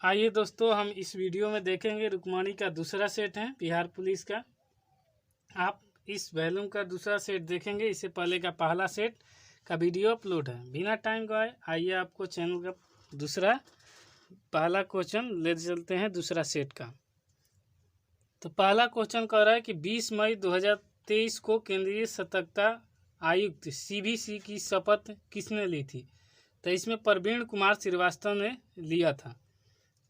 आइए दोस्तों, हम इस वीडियो में देखेंगे रुक्मणी का दूसरा सेट है बिहार पुलिस का। आप इस वॉल्यूम का दूसरा सेट देखेंगे, इससे पहले का पहला सेट का वीडियो अपलोड है। बिना टाइम गवाए आइए आपको चैनल का दूसरा पहला क्वेश्चन ले चलते हैं दूसरा सेट का। तो पहला क्वेश्चन कह रहा है कि 20 मई 2023 को केंद्रीय सतर्कता आयुक्त CVC की शपथ किसने ली थी? तो इसमें प्रवीण कुमार श्रीवास्तव ने लिया था।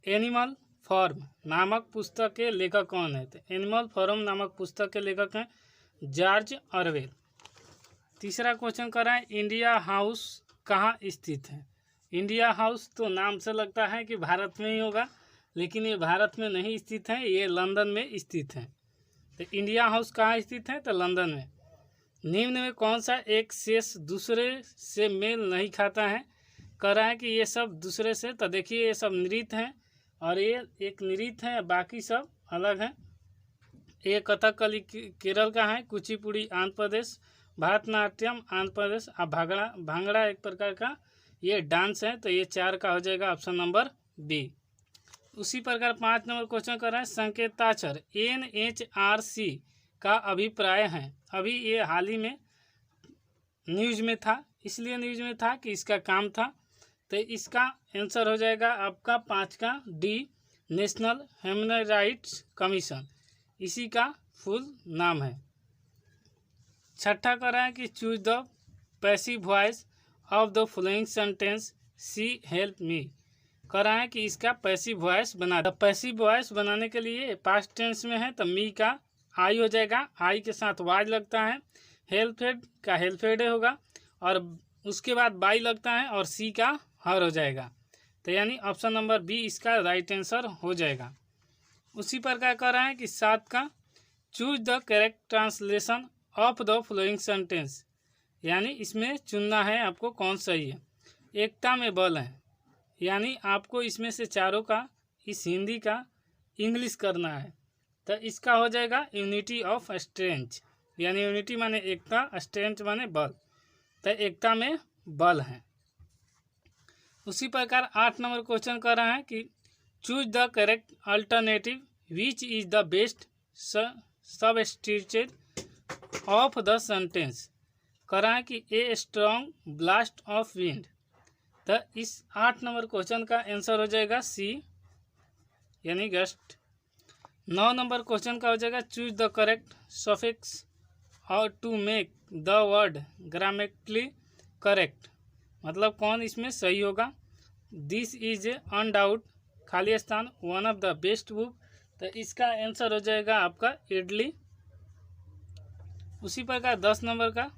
एनिमल फॉर्म नामक पुस्तक के लेखक कौन है? तो एनिमल फॉर्म नामक पुस्तक के लेखक हैं जॉर्ज ऑरवेल। तीसरा क्वेश्चन कर रहा है इंडिया हाउस कहाँ स्थित है? इंडिया हाउस तो नाम से लगता है कि भारत में ही होगा, लेकिन ये भारत में नहीं स्थित है, ये लंदन में स्थित है। तो इंडिया हाउस कहाँ स्थित है? तो लंदन में। निम्न में कौन सा एक शेष दूसरे से मेल नहीं खाता है? कह रहा है कि ये सब दूसरे से, तो देखिए ये सब नृत्य हैं और ये एक नृत्य है, बाकी सब अलग हैं। ये कथकली केरल का है, कुचिपुड़ी आंध्र प्रदेश, भरतनाट्यम आंध्र प्रदेश और भांगड़ा एक प्रकार का ये डांस है। तो ये 4 का हो जाएगा ऑप्शन नंबर बी। उसी प्रकार 5 नंबर क्वेश्चन कर रहा है संकेताक्षर NHRC का अभिप्राय है। अभी ये हाल ही में न्यूज में था, इसलिए न्यूज में था कि इसका काम था। तो इसका आंसर हो जाएगा आपका 5 का D, national human rights commission, इसी का फुल नाम है। छठा कर रहा है कि choose the passive voice of the following sentence see help me. कर रहा है कि इसका पैसिव वॉइस बना। द पैसिव वॉइस बनाने के लिए पास्ट टेंस में है, तो मी का आई हो जाएगा, आई के साथ वाज लगता है। हेल्पेड का हेल्पेडे होगा और उसके बाद बाई लगता है और सी का हर हो जाएगा। तो यानी ऑप्शन नंबर बी इसका राइट आंसर हो जाएगा। उसी प्रकार कर रहा है कि 7 का choose the correct translation of the following sentence, यानी इसमें चुनना है आपको कौन सही है। एकता में बल है, यानी आपको इसमें से चारों का इस हिंदी का इंग्लिश करना है। तो इसका हो जाएगा यूनिटी ऑफ स्ट्रेंथ, यानी यूनिटी माने एकता, स्ट्रेंथ माने बल। तो एकता में बल है। उसी प्रकार 8 नंबर क्वेश्चन कर रहा है कि choose the correct alternative which is the best substitute of the sentence. कर रहा है कि a strong blast of wind. तो इस 8 नंबर क्वेश्चन का आंसर हो जाएगा सी, यानी गस्ट। 9 नंबर क्वेश्चन का हो जाएगा चूज द करेक्ट सफिक्स और to make the word grammatically correct, मतलब कौन इसमें सही होगा। दिस इज अनडाउट खाली स्थान one of the best book. तो इसका आंसर हो जाएगा आपका इडली। उसी प्रकार 10 नंबर का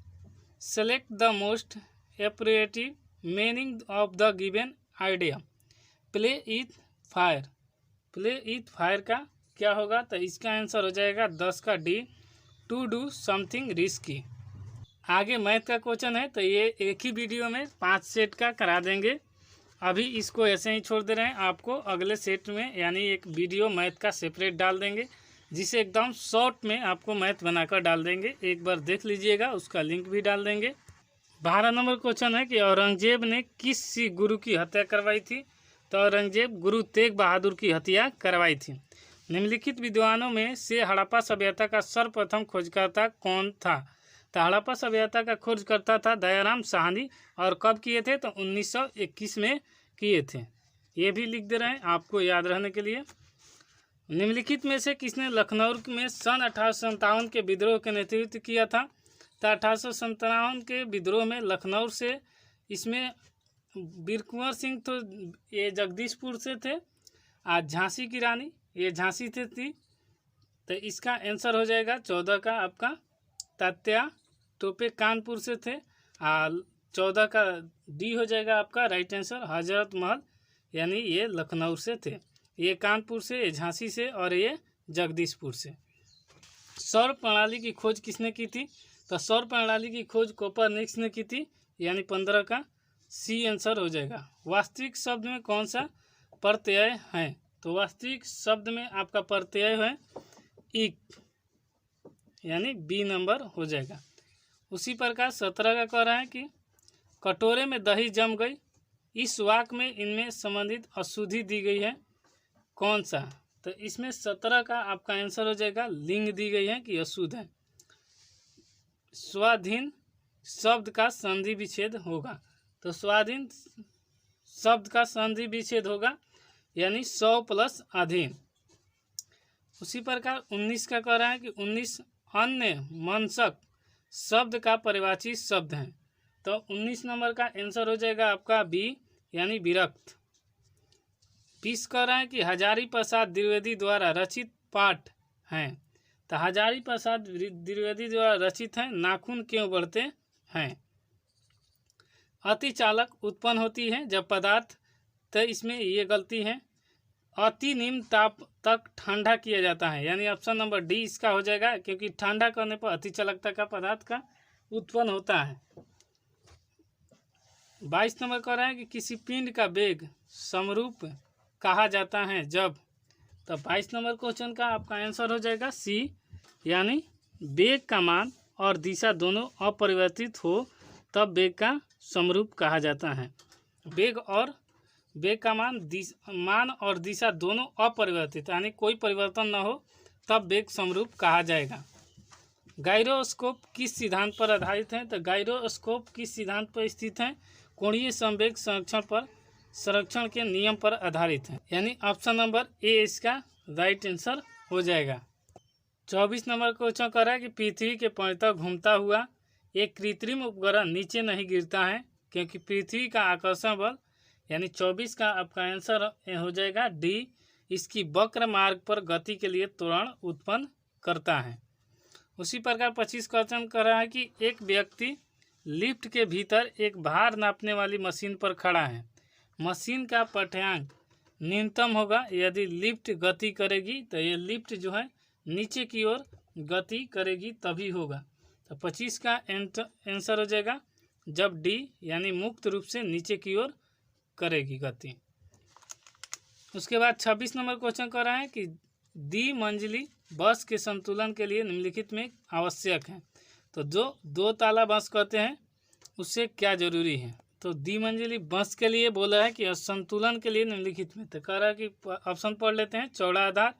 select the most appropriate meaning of the given idea. Play with fire, play with fire का क्या होगा? तो इसका आंसर हो जाएगा 10 का D, to do something risky. आगे मैथ का क्वेश्चन है, तो ये एक ही वीडियो में 5 सेट का करा देंगे। अभी इसको ऐसे ही छोड़ दे रहे हैं, आपको अगले सेट में यानी एक वीडियो मैथ का सेपरेट डाल देंगे, जिसे एकदम शॉर्ट में आपको मैथ बनाकर डाल देंगे। एक बार देख लीजिएगा, उसका लिंक भी डाल देंगे। 12 नंबर क्वेश्चन है कि औरंगजेब ने किस सिख गुरु की हत्या करवाई थी? तो औरंगजेब गुरु तेग बहादुर की हत्या करवाई थी। निम्नलिखित विद्वानों में से हड़प्पा सभ्यता का सर्वप्रथम खोजकर्ता कौन था? तो हड़प्पा सभ्यता का खोजकर्ता था दयाराम साहनी। और कब किए थे? तो 1921 में किए थे। ये भी लिख दे रहे हैं आपको याद रहने के लिए। निम्नलिखित में से किसने लखनऊ में सन 1857 के विद्रोह के नेतृत्व किया था? तो 1857 के विद्रोह में लखनऊ से, इसमें वीर कुंवर सिंह तो ये जगदीशपुर से थे, आज झांसी की रानी ये झांसी से थी। तो इसका आंसर हो जाएगा 14 का आपका तात्या टोपे कानपुर से थे। 14 का डी हो जाएगा आपका राइट आंसर हजरत महल, यानी ये लखनऊ से थे, ये कानपुर से, ये झांसी से और ये जगदीशपुर से। सौर प्रणाली की खोज किसने की थी? तो सौर प्रणाली की खोज कोपरनिकस ने की थी, यानी 15 का सी आंसर हो जाएगा। वास्तविक शब्द में कौन सा प्रत्यय है? तो वास्तविक शब्द में आपका प्रत्यय है इक, यानी बी नंबर हो जाएगा। उसी प्रकार 17 का कह रहा है कि कटोरे में दही जम गई, इस वाक्य में इनमें संबंधित अशुद्धि दी गई है। कौन सा? तो इसमें 17 का आपका आंसर हो जाएगा, लिंग दी गई है कि अशुद्ध है। स्वाधीन शब्द का संधि विच्छेद होगा, तो स्वाधीन शब्द का संधि विच्छेद होगा यानी 100 प्लस अधीन। उसी प्रकार 19 का कह रहा है कि 19 अन्य मंसक शब्द का परिवाची शब्द है, तो 19 नंबर का आंसर हो जाएगा आपका बी यानी विरक्त। 20 कह रहा है कि हजारी प्रसाद द्विवेदी द्वारा रचित पाठ हैं, तो हजारी प्रसाद द्विवेदी द्वारा रचित हैं नाखून क्यों बढ़ते हैं। अति चालक उत्पन्न होती है जब पदार्थ, तो इसमें ये गलती है। अति निम्न ताप तक ठंडा किया जाता है, यानी ऑप्शन नंबर डी इसका हो जाएगा, क्योंकि ठंडा करने पर अति चालकता का पदार्थ का उत्पन्न होता है। 22 नंबर कह रहा है कि किसी पिंड का वेग समरूप कहा जाता है जब, तो 22 नंबर क्वेश्चन का आपका आंसर हो जाएगा सी, यानी वेग का मान और दिशा दोनों अपरिवर्तित हो तब वेग का समरूप कहा जाता है। वेग का मान और दिशा दोनों अपरिवर्तित यानी कोई परिवर्तन न हो तब वेग समरूप कहा जाएगा। गायरोस्कोप किस सिद्धांत पर आधारित है, तो गायरोस्कोप किस सिद्धांत पर स्थित है, कोणीय संवेग संरक्षण के नियम पर आधारित है, यानी ऑप्शन नंबर ए इसका राइट आंसर हो जाएगा। 24 नंबर क्वेश्चन कर रहा है कि पृथ्वी के परितः घूमता हुआ एक कृत्रिम उपग्रह नीचे नहीं गिरता है क्योंकि पृथ्वी का आकर्षण बल, यानी 24 का आपका आंसर हो जाएगा डी, इसकी वक्र मार्ग पर गति के लिए त्वरण उत्पन्न करता है। उसी प्रकार 25 क्वेश्चन कर रहा है कि एक व्यक्ति लिफ्ट के भीतर एक भार नापने वाली मशीन पर खड़ा है, मशीन का पाठ्यांक न्यूनतम होगा यदि लिफ्ट गति करेगी, तो ये लिफ्ट जो है नीचे की ओर गति करेगी तभी होगा, तो 25 का आंसर हो जाएगा जब डी यानी मुक्त रूप से नीचे की ओर करेगी गति। उसके बाद 26 नंबर क्वेश्चन कर रहा है कि द्विमंजिली बस के संतुलन के लिए निम्नलिखित में आवश्यक है, तो जो 2 ताला बस कहते हैं उससे क्या जरूरी है, तो द्विमंजिली बस के लिए बोला है कि संतुलन के लिए निम्नलिखित में, तो कह रहा है कि ऑप्शन पढ़ लेते हैं। चौड़ा आधार,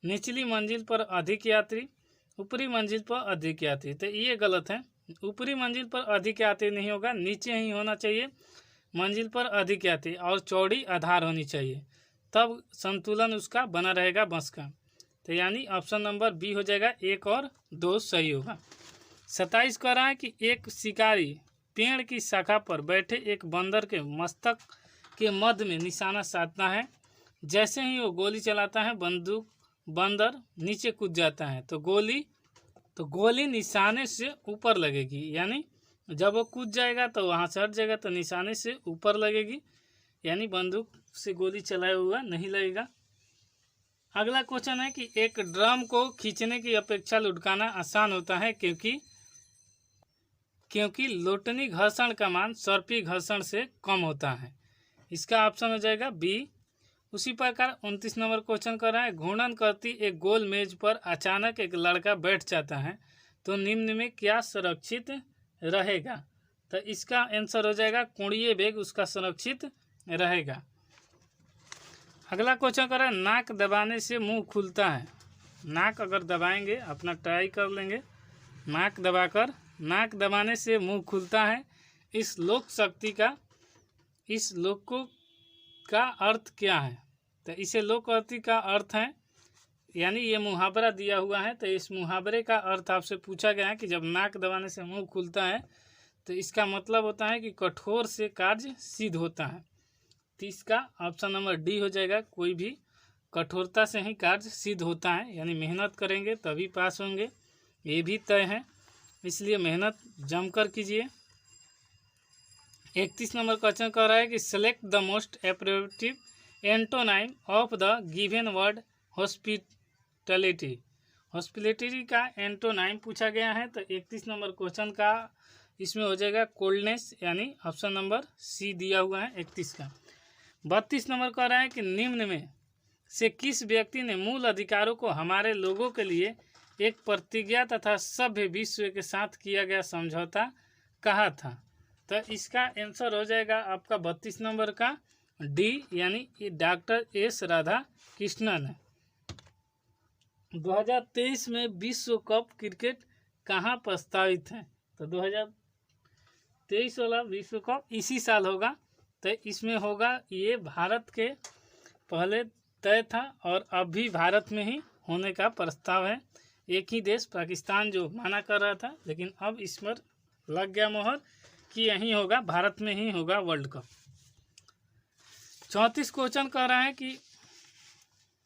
निचली मंजिल पर अधिक यात्री, ऊपरी मंजिल पर अधिक यात्री, तो ये गलत है। ऊपरी मंजिल पर अधिक यात्री नहीं होगा, नीचे ही होना चाहिए मंजिल पर अधिक यात्री, और चौड़ी आधार होनी चाहिए, तब संतुलन उसका बना रहेगा बस का, तो यानी ऑप्शन नंबर बी हो जाएगा, 1 और 2 सही होगा। 27 कह रहा है कि एक शिकारी पेड़ की शाखा पर बैठे एक बंदर के मस्तक के मध्य में निशाना साधता है, जैसे ही वो गोली चलाता है बंदर नीचे कूद जाता है, तो गोली निशाने से ऊपर लगेगी, यानी जब वो कूद जाएगा तो वहाँ से हट जाएगा, तो निशाने से ऊपर लगेगी, यानी बंदूक से गोली चलाए हुआ नहीं लगेगा। अगला क्वेश्चन है कि एक ड्रम को खींचने की अपेक्षा लुढ़काना आसान होता है क्योंकि लोटनी घर्षण का मान सर्पी घर्षण से कम होता है, इसका ऑप्शन हो जाएगा बी। उसी प्रकार 29 नंबर क्वेश्चन कर रहा है, घूर्णन करती एक गोल मेज पर अचानक एक लड़का बैठ जाता है तो निम्न में क्या सुरक्षित रहेगा, तो इसका आंसर हो जाएगा कोणीय वेग उसका सुरक्षित रहेगा। अगला क्वेश्चन कर रहा है, नाक दबाने से मुंह खुलता है, नाक अगर दबाएंगे, अपना ट्राई कर लेंगे, नाक दबाने से मुंह खुलता है, इस लोक का अर्थ क्या है, तो इसे लोक अर्थ का अर्थ है, यानी ये मुहावरा दिया हुआ है, तो इस मुहावरे का अर्थ आपसे पूछा गया है कि जब नाक दबाने से मुंह खुलता है तो इसका मतलब होता है कि कठोर से कार्य सिद्ध होता है, तो इसका ऑप्शन नंबर डी हो जाएगा, कोई भी कठोरता से ही कार्य सिद्ध होता है, यानी मेहनत करेंगे तभी पास होंगे, ये भी तय है, इसलिए मेहनत जमकर कीजिए। 31 नंबर क्वेश्चन कह रहा है कि select the most appropriate antonym of the given word hospitality का एंटोनाइम पूछा गया है, तो 31 नंबर क्वेश्चन का इसमें हो जाएगा कोल्डनेस, यानी ऑप्शन नंबर सी दिया हुआ है 31 का। 32 नंबर कह रहा है कि निम्न में से किस व्यक्ति ने मूल अधिकारों को हमारे लोगों के लिए एक प्रतिज्ञा तथा सभ्य विश्व के साथ किया गया समझौता कहा था, तो इसका आंसर हो जाएगा आपका 32 नंबर का डी यानी डॉक्टर एस राधा कृष्णन है। 2023 में विश्व कप क्रिकेट कहाँ प्रस्तावित है? तो 2023 वाला विश्व कप इसी साल होगा। तो इसमें होगा ये भारत के पहले तय था और अब भी भारत में ही होने का प्रस्ताव है। एक ही देश पाकिस्तान जो माना कर रहा था, लेकिन अब इस पर लग गया मोहर कि यहीं होगा, भारत में ही होगा वर्ल्ड कप। 34 क्वेश्चन कह रहा है कि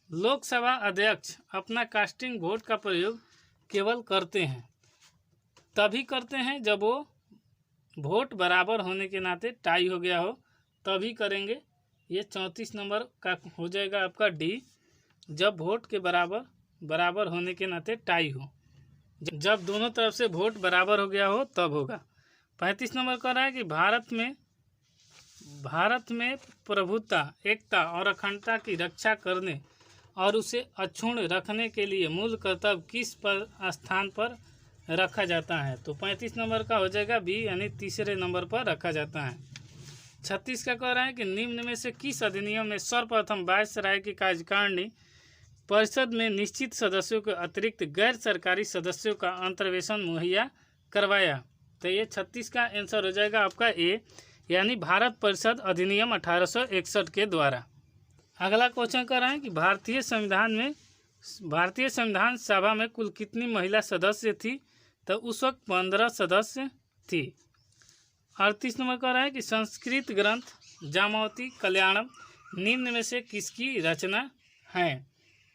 लोकसभा अध्यक्ष अपना कास्टिंग वोट का प्रयोग केवल करते हैं, तभी करते हैं जब वो वोट बराबर होने के नाते टाई हो गया हो, तभी करेंगे। ये 34 नंबर का हो जाएगा आपका डी, जब वोट के बराबर होने के नाते टाई हो, जब दोनों तरफ से वोट बराबर हो गया हो तब होगा। 35 नंबर कह रहा है कि भारत में प्रभुत्व, एकता और अखंडता की रक्षा करने और उसे अक्षुण्ण रखने के लिए मूल कर्तव्य किस स्थान पर रखा जाता है? तो 35 नंबर का हो जाएगा बी, यानी तीसरे नंबर पर रखा जाता है। 36 का कह रहा है कि निम्न में से किस अधिनियम में सर्वप्रथम वायसराय की कार्यकारिणी परिषद में निश्चित सदस्यों के अतिरिक्त गैर सरकारी सदस्यों का अंतर्वेशन मुहैया करवाया? तो ये 36 का आंसर हो जाएगा आपका ए, यानी भारत परिषद अधिनियम 1861 के द्वारा। अगला क्वेश्चन कर रहे हैं कि भारतीय संविधान सभा में कुल कितनी महिला सदस्य थी? तो उस वक्त 15 सदस्य थी। 38 नंबर कह रहा है कि संस्कृत ग्रंथ जामवती कल्याणम निम्न में से किसकी रचना है?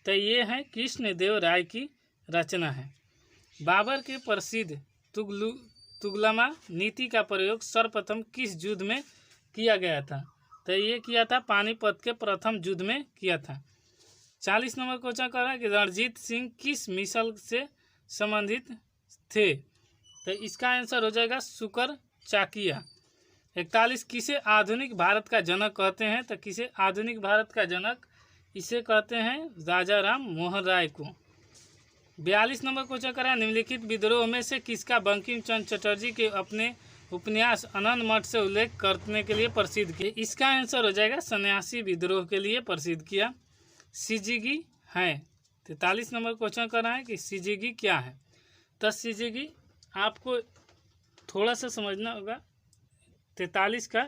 तो ये है कृष्णदेव राय की रचना है। बाबर के प्रसिद्ध तुगलमा नीति का प्रयोग सर्वप्रथम किस युद्ध में किया गया था? तो ये किया था पानीपत के प्रथम युद्ध में किया था। 40 नंबर क्वेश्चन कर रहा है कि रणजीत सिंह किस मिसल से संबंधित थे? तो इसका आंसर हो जाएगा शुकर चाकिया। 41 किसे आधुनिक भारत का जनक कहते हैं? तो किसे आधुनिक भारत का जनक इसे कहते हैं राजा राम मोहन राय को। 42 नंबर क्वेश्चन कर रहा है निम्नलिखित विद्रोह में से किसका बंकिम चंद्र चटर्जी के अपने उपन्यास अनंत मठ से उल्लेख करने के लिए प्रसिद्ध किया? इसका आंसर हो जाएगा सन्यासी विद्रोह के लिए प्रसिद्ध किया। सिजिगी है। 43 नंबर क्वेश्चन कर रहा है कि सिजिगी क्या है? तो सिजिगी आपको थोड़ा सा समझना होगा 43 का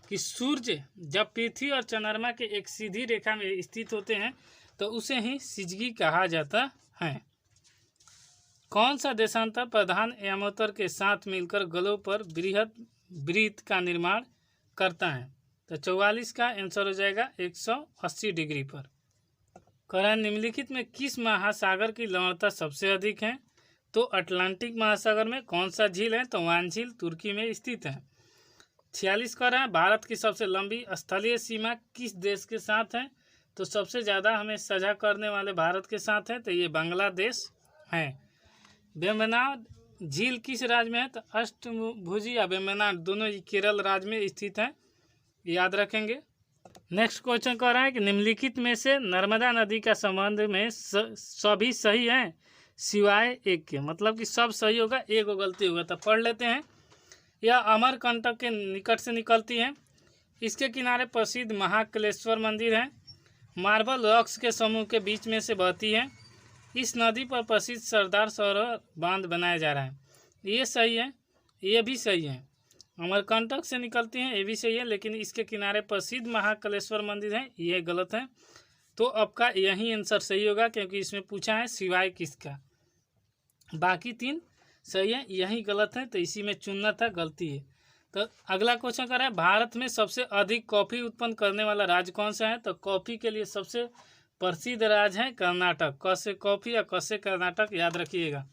कि सूर्य जब पृथ्वी और चंद्रमा के एक सीधी रेखा में स्थित होते हैं तो उसे ही सिजगी कहा जाता है। कौन सा देशांतर प्रधान यामोत्तर के साथ मिलकर गलों पर बृहद वृत्त का निर्माण करता है? तो 44 का आंसर हो जाएगा 180 डिग्री पर। करण निम्नलिखित में किस महासागर की लवणता सबसे अधिक है? तो अटलांटिक महासागर में। कौन सा झील है? तो वान झील तुर्की में स्थित है। 46 कर रहा है भारत की सबसे लंबी स्थलीय सीमा किस देश के साथ है? तो सबसे ज़्यादा हमें साझा करने वाले भारत के साथ है, तो ये बांग्लादेश है। वेम्बनाड झील किस राज्य में है? तो अष्टभुजी या वेम्बनाड दोनों केरल राज्य में स्थित है, याद रखेंगे। नेक्स्ट क्वेश्चन कह रहा है कि निम्नलिखित में से नर्मदा नदी का संबंध में सभी सही हैं सिवाय एक के, मतलब कि सब सही होगा, एक गलती होगा। तो पढ़ लेते हैं। यह अमरकंटक के निकट से निकलती है। इसके किनारे प्रसिद्ध महाकालेश्वर मंदिर है। मार्बल रॉक्स के समूह के बीच में से बहती है। इस नदी पर प्रसिद्ध सरदार सरोवर बांध बनाया जा रहा है। ये सही है, ये भी सही है। अमरकंटक से निकलती हैं, ये भी सही है, लेकिन इसके किनारे प्रसिद्ध महाकालेश्वर मंदिर है, ये गलत है। तो आपका यही आंसर सही होगा, क्योंकि इसमें पूछा है सिवाय किसका। बाकी तीन सही है, यही गलत है, तो इसी में चुनना था, गलती है। तो अगला क्वेश्चन कर रहा है भारत में सबसे अधिक कॉफ़ी उत्पन्न करने वाला राज्य कौन सा है? तो कॉफ़ी के लिए सबसे प्रसिद्ध राज्य है कर्नाटक। क से कॉफ़ी या क से कर्नाटक, याद रखिएगा।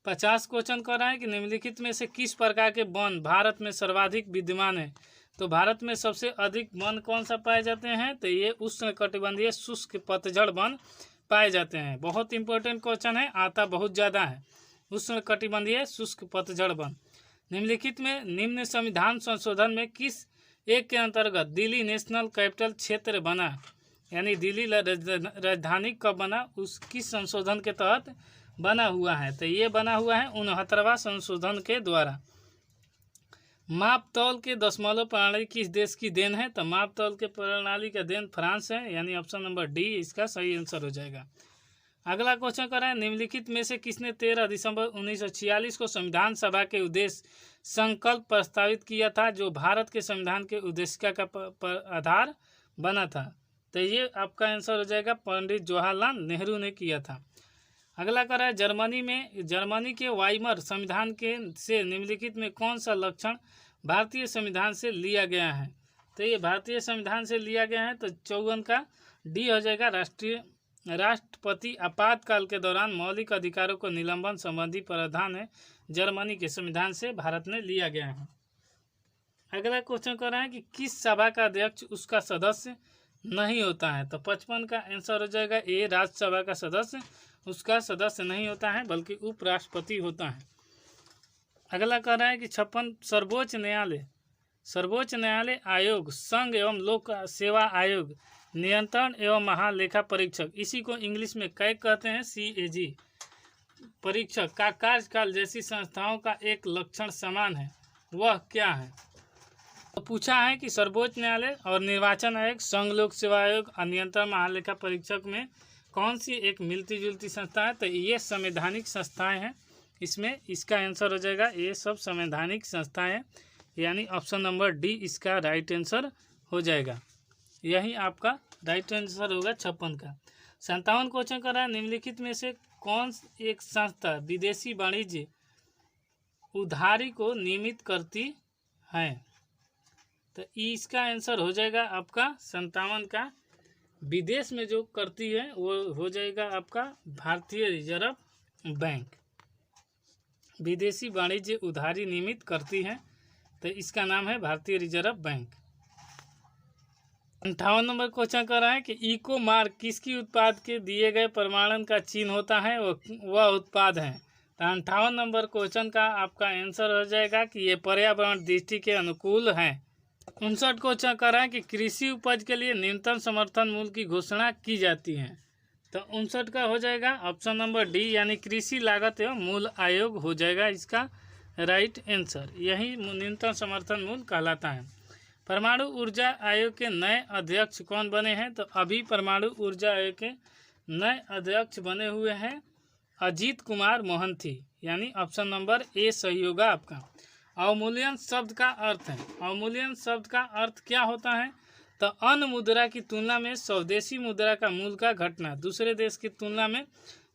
50 क्वेश्चन कर रहा है कि निम्नलिखित में से किस प्रकार के वन भारत में सर्वाधिक विद्यमान है? तो भारत में सबसे अधिक वन कौन सा पाए जाते हैं? तो ये उष्णकटिबंधीय शुष्क पतझड़ वन पाए जाते हैं। बहुत इंपॉर्टेंट क्वेश्चन है, आता बहुत ज़्यादा है। उष्णकटिबंधीय शुष्क पतझड़ वन। निम्नलिखित में निम्न संविधान संशोधन में किस एक के अंतर्गत दिल्ली नेशनल कैपिटल क्षेत्र बना, यानी दिल्ली राजधानी कब बना, उस किस संशोधन के तहत बना हुआ है? तो ये बना हुआ है 69वां संशोधन के द्वारा। माप तौल के दशमलव प्रणाली किस देश की देन है? तो माप तौल के प्रणाली का देन फ्रांस है, यानी ऑप्शन नंबर डी इसका सही आंसर हो जाएगा। अगला क्वेश्चन कर रहे हैं, निम्नलिखित में से किसने 13 दिसंबर 1946 को संविधान सभा के उद्देश्य संकल्प प्रस्तावित किया था, जो भारत के संविधान के उद्देशिका का आधार बना था? तो ये आपका आंसर हो जाएगा पंडित जवाहरलाल नेहरू ने किया था। अगला कर रहा है, जर्मनी के वाइमर संविधान के से निम्नलिखित में कौन सा लक्षण भारतीय संविधान से लिया गया है? तो ये भारतीय संविधान से लिया गया है, तो 54 का डी हो जाएगा। राष्ट्रपति आपातकाल के दौरान मौलिक अधिकारों को निलंबन संबंधी प्रावधान है, जर्मनी के संविधान से भारत ने लिया गया है। अगला क्वेश्चन कर रहा है कि किस सभा का अध्यक्ष उसका सदस्य नहीं होता है? तो 55 का आंसर हो जाएगा ए, राज्यसभा का सदस्य उसका सदस्य नहीं होता है, बल्कि उपराष्ट्रपति होता है। अगला कह रहा है कि 56 सर्वोच्च न्यायालय आयोग, संघ एवं लोक सेवा आयोग, नियंत्रण एवं महालेखा परीक्षक, इसी को इंग्लिश में कैग कहते हैं, CAG परीक्षक का कार्यकाल जैसी संस्थाओं का एक लक्षण समान है, वह क्या है? तो पूछा है कि सर्वोच्च न्यायालय और निर्वाचन आयोग, संघ लोक सेवा आयोग और नियंत्रण महालेखा परीक्षक में कौन सी एक मिलती जुलती संस्था है? तो ये संवैधानिक संस्थाएं हैं, इसमें इसका आंसर हो जाएगा ये सब संवैधानिक संस्थाएं हैं, यानी ऑप्शन नंबर डी इसका राइट आंसर हो जाएगा। यही आपका राइट आंसर होगा 56 का। 57 क्वेश्चन कर रहा है, निम्नलिखित में से कौन एक संस्था विदेशी वाणिज्य उधारी को नियमित करती है? तो इसका आंसर हो जाएगा आपका 57 का, विदेश में जो करती है वो हो जाएगा आपका भारतीय रिजर्व बैंक, विदेशी वाणिज्य उधारी नियमित करती है, तो इसका नाम है भारतीय रिजर्व बैंक। 58 नंबर क्वेश्चन कर रहा है कि इको मार्क किसकी उत्पाद के दिए गए प्रमाणन का चिन्ह होता है, वह उत्पाद है? तो 58 नंबर क्वेश्चन का आपका आंसर हो जाएगा कि ये पर्यावरण दृष्टि के अनुकूल है। 59 क्वेश्चन कर रहा है कि कृषि उपज के लिए न्यूनतम समर्थन मूल्य की घोषणा की जाती है? तो 59 का हो जाएगा ऑप्शन नंबर डी, यानी कृषि लागत एवं मूल्य आयोग हो जाएगा इसका राइट आंसर। यही न्यूनतम समर्थन मूल्य कहलाता है। परमाणु ऊर्जा आयोग के नए अध्यक्ष कौन बने हैं? तो अभी परमाणु ऊर्जा आयोग के नए अध्यक्ष बने हुए हैं अजीत कुमार मोहंती, यानी ऑप्शन नंबर ए सही होगा आपका। अवमूल्यन शब्द का अर्थ है, अवमूल्यन शब्द का अर्थ क्या होता है? तो अन्य मुद्रा की तुलना में स्वदेशी मुद्रा का मूल्य का घटना, दूसरे देश की तुलना में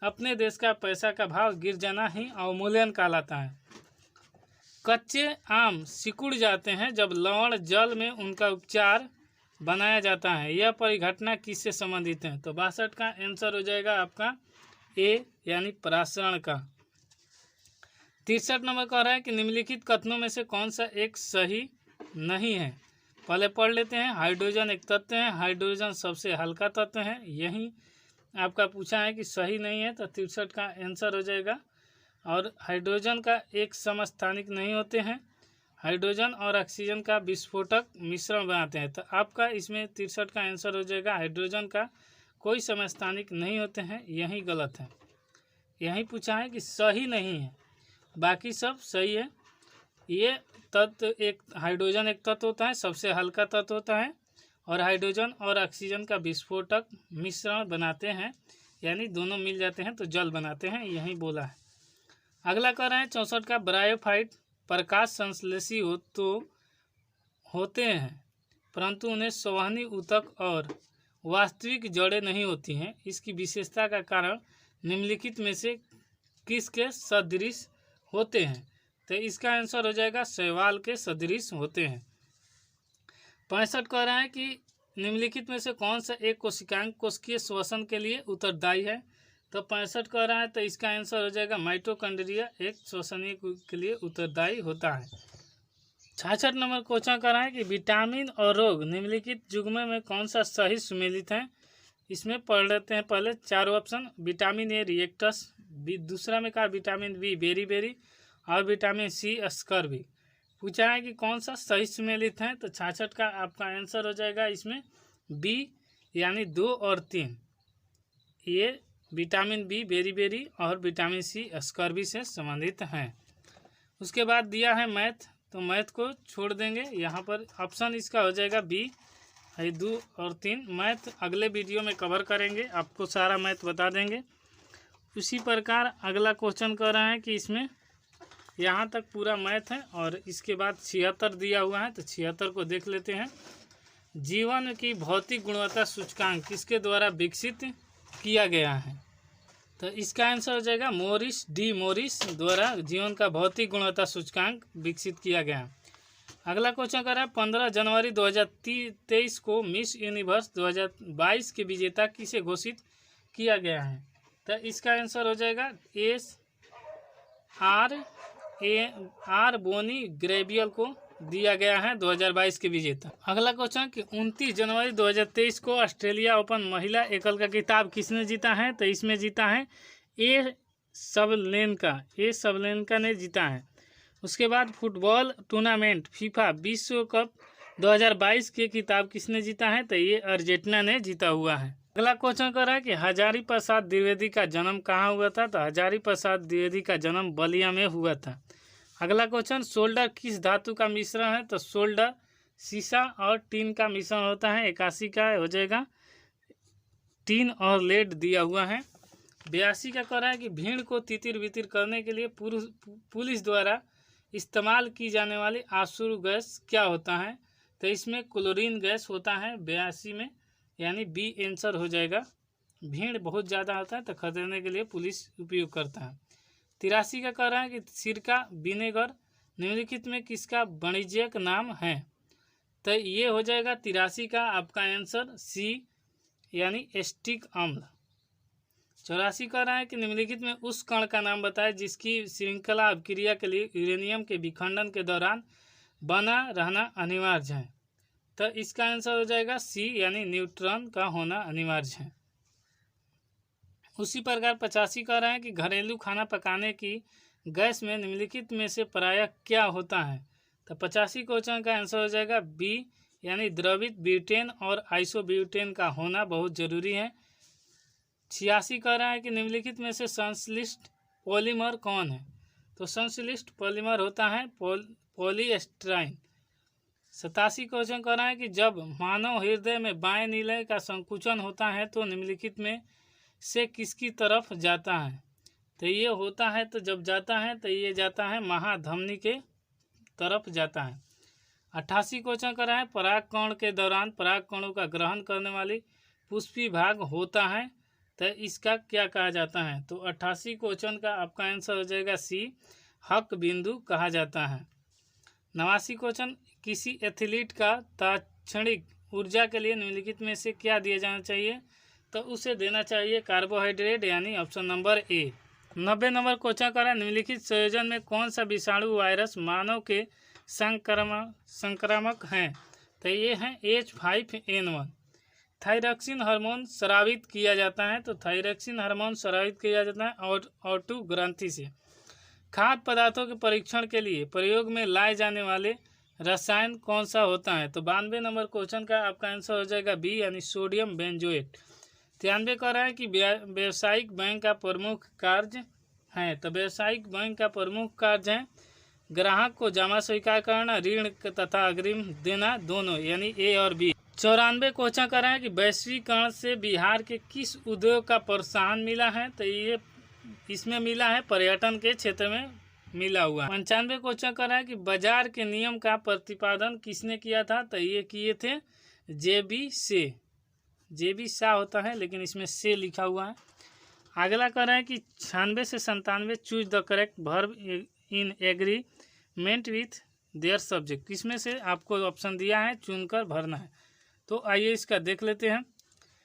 अपने देश का पैसा का भाव गिर जाना ही अवमूल्यन कहलाता है। कच्चे आम सिकुड़ जाते हैं जब लवण जल में उनका उपचार बनाया जाता है, यह परिघटना किससे संबंधित है? तो 62 का आंसर हो जाएगा आपका ए, यानी प्रासरण का। 63 नंबर कह रहा है कि निम्नलिखित कथनों में से कौन सा एक सही नहीं है? पहले पढ़ लेते हैं। हाइड्रोजन एक तत्व है, हाइड्रोजन सबसे हल्का तत्व है, यही आपका पूछा है कि सही नहीं है, तो 63 का आंसर हो जाएगा। और हाइड्रोजन का एक समस्थानिक नहीं होते हैं, हाइड्रोजन और ऑक्सीजन का विस्फोटक मिश्रण बनाते हैं, तो आपका इसमें 63 का आंसर हो जाएगा हाइड्रोजन का कोई समस्थानिक नहीं होते हैं, यही गलत है। यही पूछा है कि सही नहीं है, बाकी सब सही है। ये तत्व एक हाइड्रोजन एक तत्व होता है, सबसे हल्का तत्व होता है, और हाइड्रोजन और ऑक्सीजन का विस्फोटक मिश्रण बनाते हैं, यानी दोनों मिल जाते हैं तो जल बनाते हैं, यही बोला है। अगला कह रहे हैं 64 का, ब्रायोफाइट प्रकाश संश्लेषी होते हैं परंतु उन्हें संवहनी ऊतक और वास्तविक जड़ें नहीं होती हैं, इसकी विशेषता का कारण निम्नलिखित में से किसके सदृश होते हैं? तो इसका आंसर हो जाएगा शैवाल के सदृश होते हैं। 65 कह रहा है कि निम्नलिखित में से कौन सा एक कोशिकांग कोशिकीय श्वसन के लिए उत्तरदायी है? तो 65 कह रहा है, तो इसका आंसर हो जाएगा माइटोकॉन्ड्रिया एक श्वसनीय के लिए उत्तरदायी होता है। 66 नंबर क्वेश्चन कर रहा है कि विटामिन और रोग निम्नलिखित युग्म में कौन सा सही सुमेलित है? इसमें पढ़ लेते हैं पहले चारों ऑप्शन। विटामिन ए रिएक्टस, दूसरा में कहा विटामिन बी बेरी और विटामिन सी स्कर्वी। पूछा है कि कौन सा सही सुमेलित है? तो 66 का आपका आंसर हो जाएगा इसमें बी, यानी 2 और 3, ये विटामिन बी बेरी और विटामिन सी स्कर्वी से संबंधित हैं। उसके बाद दिया है मैथ तो मैथ को छोड़ देंगे। यहाँ पर ऑप्शन इसका हो जाएगा बी है 2 और 3। मैथ अगले वीडियो में कवर करेंगे, आपको सारा मैथ बता देंगे। उसी प्रकार अगला क्वेश्चन कह रहा है कि इसमें यहाँ तक पूरा मैथ है और इसके बाद 76 दिया हुआ है, तो 76 को देख लेते हैं। जीवन की भौतिक गुणवत्ता सूचकांक किसके द्वारा विकसित किया गया है? तो इसका आंसर हो जाएगा मॉरिस डी मॉरिस द्वारा जीवन का भौतिक गुणवत्ता सूचकांक विकसित किया गया। अगला क्वेश्चन कर रहा है 15 जनवरी 2023 को मिस यूनिवर्स 2022 के विजेता किसे घोषित किया गया है? तो इसका आंसर हो जाएगा आर बोनी ग्रेबियल को दिया गया है 2022 के विजेता। अगला क्वेश्चन कि 29 जनवरी 2023 को ऑस्ट्रेलिया ओपन महिला एकल का खिताब किसने जीता है? तो इसमें जीता है ए सबलेनका ने जीता है। उसके बाद फुटबॉल टूर्नामेंट फीफा विश्व कप 2022 के खिताब किसने जीता है? तो ये अर्जेंटीना ने जीता हुआ है। अगला क्वेश्चन कर रहा है कि हजारी प्रसाद द्विवेदी का जन्म कहाँ हुआ था? तो हजारी प्रसाद द्विवेदी का जन्म बलिया में हुआ था। अगला क्वेश्चन सोल्डर किस धातु का मिश्रण है? तो सोल्डर सीसा और टीन का मिश्रण होता है। 81 का हो जाएगा टीन और लेड दिया हुआ है। 82 का कह रहा है कि भीड़ को तितिर बितिर करने के लिए पुलिस द्वारा इस्तेमाल की जाने वाली आसुर गैस क्या होता है? तो इसमें क्लोरीन गैस होता है 82 में, यानी बी आंसर हो जाएगा। भीड़ बहुत ज़्यादा होता है तो खदेड़ने के लिए पुलिस उपयोग करता है। 83 का कह रहा है कि सिरका विनेगर निम्नलिखित में किसका वाणिज्यिक नाम है? तो ये हो जाएगा 83 का आपका आंसर सी यानी एस्टिक अम्ल। 84 कह रहा है कि निम्नलिखित में उस कण का नाम बताए जिसकी श्रृंखला अभिक्रिया के लिए यूरेनियम के विखंडन के दौरान बना रहना अनिवार्य है। तो इसका आंसर हो जाएगा सी यानी न्यूट्रॉन का होना अनिवार्य है। उसी प्रकार 85 कह रहा है कि घरेलू खाना पकाने की गैस में निम्नलिखित में से प्रायः क्या होता है? तो 85 क्वेश्चन का आंसर हो जाएगा बी यानी द्रवित ब्यूटेन और आइसोब्यूटेन का होना बहुत जरूरी है। 86 कह रहा है कि निम्नलिखित में से संश्लिष्ट पॉलीमर कौन है? तो संश्लिष्ट पॉलीमर होता है पॉलीएस्ट्राइन। 87 क्वेश्चन कह रहा है कि जब मानव हृदय में बाएं नीले का संकुचन होता है तो निम्नलिखित में से किसकी तरफ जाता है? तो ये होता है तो जब जाता है तो ये जाता है महाधमनी के तरफ जाता है। 88 क्वेश्चन कर रहा है परागकण के दौरान परागकणों का ग्रहण करने वाली पुष्पी भाग होता है, तो इसका क्या कहा जाता है? तो 88 क्वेश्चन का आपका आंसर हो जाएगा सी हक बिंदु कहा जाता है। 89 क्वेश्चन किसी एथलीट का तात्क्षणिक ऊर्जा के लिए निम्नलिखित में से क्या दिया जाना चाहिए? तो उसे देना चाहिए कार्बोहाइड्रेट यानी option number A. 90 number question करा निम्नलिखित संयोजन में कौन सा विषाणु वायरस मानव के संक्रामक हैं? तो ये हैं H5N1। थायरॉक्सिन हार्मोन स्रावित किया जाता है, तो थायरॉक्सिन हार्मोन स्रावित किया जाता है और ऑटू ग्रंथि से। खाद्य पदार्थों के परीक्षण के लिए प्रयोग में लाए जाने वाले रसायन कौन सा होता है? तो 92 नंबर क्वेश्चन का आपका आंसर हो जाएगा बी यानी सोडियम बेंजोएट। 93 कह रहा है कि व्यावसायिक बैंक का प्रमुख कार्य है, तो व्यावसायिक बैंक का प्रमुख कार्य है ग्राहक को जमा स्वीकार करना, ऋण तथा अग्रिम देना, दोनों यानी ए और बी। 94 क्वेश्चन कर रहा है कि वैश्वीकरण से बिहार के किस उद्योग का प्रोत्साहन मिला है? तो ये इसमें मिला है पर्यटन के क्षेत्र में मिला हुआ। 95 क्वेश्चन कर रहा है कि बाजार के नियम का प्रतिपादन किसने किया था? तो ये किए थे जेबी शाह होता है, लेकिन इसमें से लिखा हुआ है। अगला कर रहा है कि 96 से 97 choose the correct verb in agreement with their subject, इसमें से आपको ऑप्शन दिया है चुनकर भरना है। तो आइए इसका देख लेते हैं।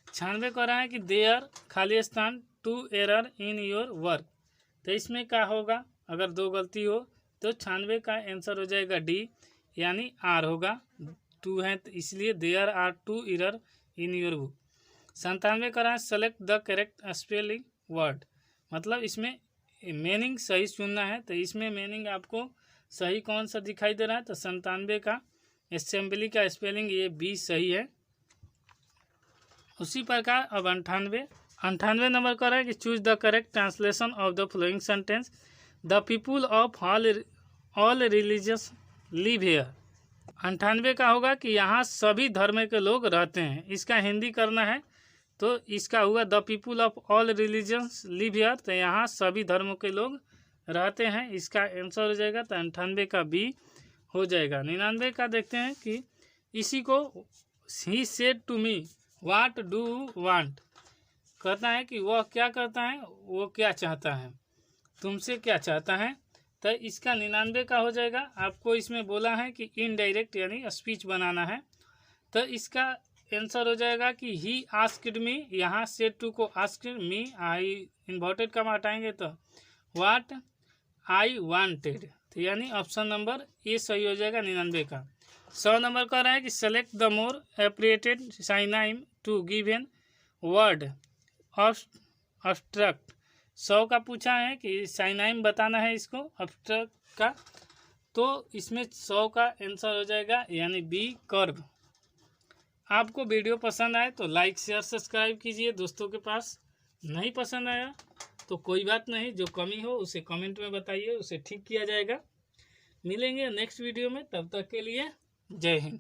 96 कर रहा है कि देयर खाली स्थान to error in your work, तो इसमें क्या होगा? अगर 2 गलती हो तो 96 का आंसर हो जाएगा डी यानी आर होगा। 2 है तो इसलिए there are 2 error in your book. 97 कर रहा है select the correct spelling word, मतलब इसमें मीनिंग सही चुनना है, तो इसमें मीनिंग आपको सही कौन सा दिखाई दे रहा है? तो 97 का असेंबली का स्पेलिंग ये बी सही है। उसी प्रकार अब 98 नंबर कर रहा है कि choose the correct translation of the following sentence. The people of all religious live here. 98 का होगा कि यहाँ सभी धर्म के लोग रहते हैं। इसका हिंदी करना है तो इसका हुआ the people of all religions live here, तो यहाँ सभी धर्मों के लोग रहते हैं। इसका आंसर हो जाएगा तो 98 का बी हो जाएगा। 99 का देखते हैं कि इसी को ही said to me what do want, कहता है कि वह क्या करता है, वो क्या चाहता है, तुमसे क्या चाहता है। तो इसका 99 का हो जाएगा। आपको इसमें बोला है कि इनडायरेक्ट यानी स्पीच बनाना है, तो इसका आंसर हो जाएगा कि ही आस्क्ड मी। यहाँ सेड टू को आस्क्ड मी, आई इन्वर्टेड कम हटाएंगे तो व्हाट आई वांटेड, तो यानी ऑप्शन नंबर ए सही हो जाएगा 99 का। 100 नंबर कह रहा है कि select the more appropriate synonym to give an word obstruct. 100 का पूछा है कि साइनाइम बताना है इसको ऑब्स्ट्रक्ट का, तो इसमें 100 का आंसर हो जाएगा यानी बी कर्व। आपको वीडियो पसंद आए तो लाइक शेयर सब्सक्राइब कीजिए दोस्तों के पास। नहीं पसंद आया तो कोई बात नहीं, जो कमी हो उसे कमेंट में बताइए, उसे ठीक किया जाएगा। मिलेंगे नेक्स्ट वीडियो में, तब तक के लिए जय हिंद।